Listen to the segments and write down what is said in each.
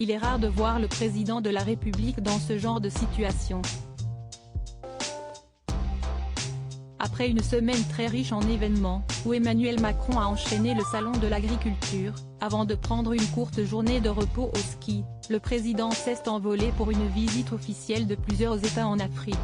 il est rare de voir le président de la République dans ce genre de situation. Après une semaine très riche en événements, où Emmanuel Macron a enchaîné le salon de l'agriculture, avant de prendre une courte journée de repos au ski, le président s'est envolé pour une visite officielle de plusieurs États en Afrique.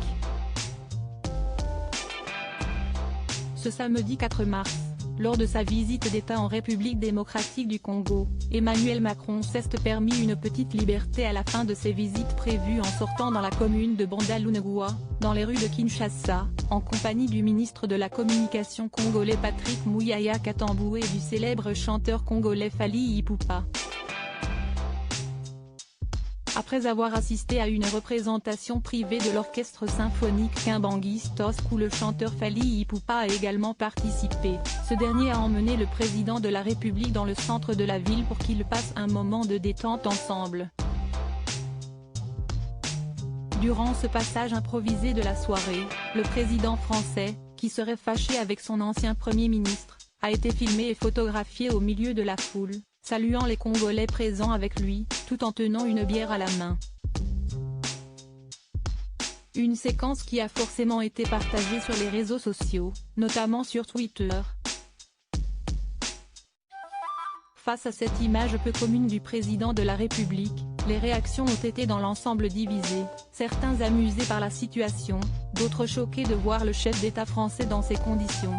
Ce samedi 4 mars, lors de sa visite d'État en République démocratique du Congo, Emmanuel Macron s'est permis une petite liberté à la fin de ses visites prévues en sortant dans la commune de Bandalungwa, dans les rues de Kinshasa, en compagnie du ministre de la Communication congolais Patrick Muyaya Katambou et du célèbre chanteur congolais Fally Ipupa. Après avoir assisté à une représentation privée de l'orchestre symphonique Kimbangi Stosk où le chanteur Fally Ipupa a également participé, ce dernier a emmené le président de la République dans le centre de la ville pour qu'ils passent un moment de détente ensemble. Durant ce passage improvisé de la soirée, le président français, qui serait fâché avec son ancien Premier ministre, a été filmé et photographié au milieu de la foule, saluant les Congolais présents avec lui, tout en tenant une bière à la main. Une séquence qui a forcément été partagée sur les réseaux sociaux, notamment sur Twitter. Face à cette image peu commune du président de la République, les réactions ont été dans l'ensemble divisées, certains amusés par la situation, d'autres choqués de voir le chef d'État français dans ces conditions.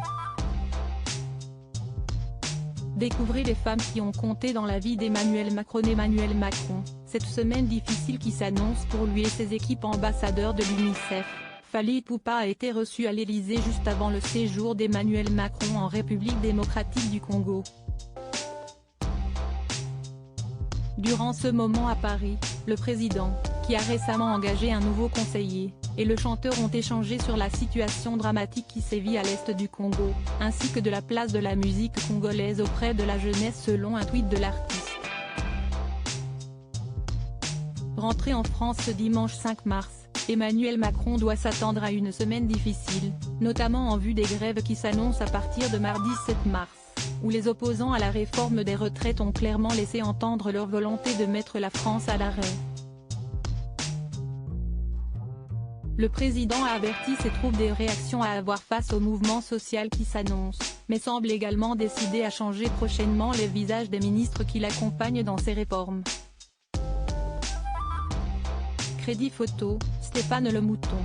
Découvrez les femmes qui ont compté dans la vie d'Emmanuel Macron. Emmanuel Macron, cette semaine difficile qui s'annonce pour lui et ses équipes ambassadeurs de l'UNICEF. Fally Ipupa a été reçu à l'Élysée juste avant le séjour d'Emmanuel Macron en République démocratique du Congo. Durant ce moment à Paris, le président, qui a récemment engagé un nouveau conseiller, et le chanteur ont échangé sur la situation dramatique qui sévit à l'est du Congo, ainsi que de la place de la musique congolaise auprès de la jeunesse selon un tweet de l'artiste. Rentré en France ce dimanche 5 mars, Emmanuel Macron doit s'attendre à une semaine difficile, notamment en vue des grèves qui s'annoncent à partir de mardi 7 mars, où les opposants à la réforme des retraites ont clairement laissé entendre leur volonté de mettre la France à l'arrêt. Le président a averti ses troupes des réactions à avoir face au mouvement social qui s'annonce, mais semble également décidé à changer prochainement les visages des ministres qui l'accompagnent dans ces réformes. Crédit photo, Stéphane Le Mouton.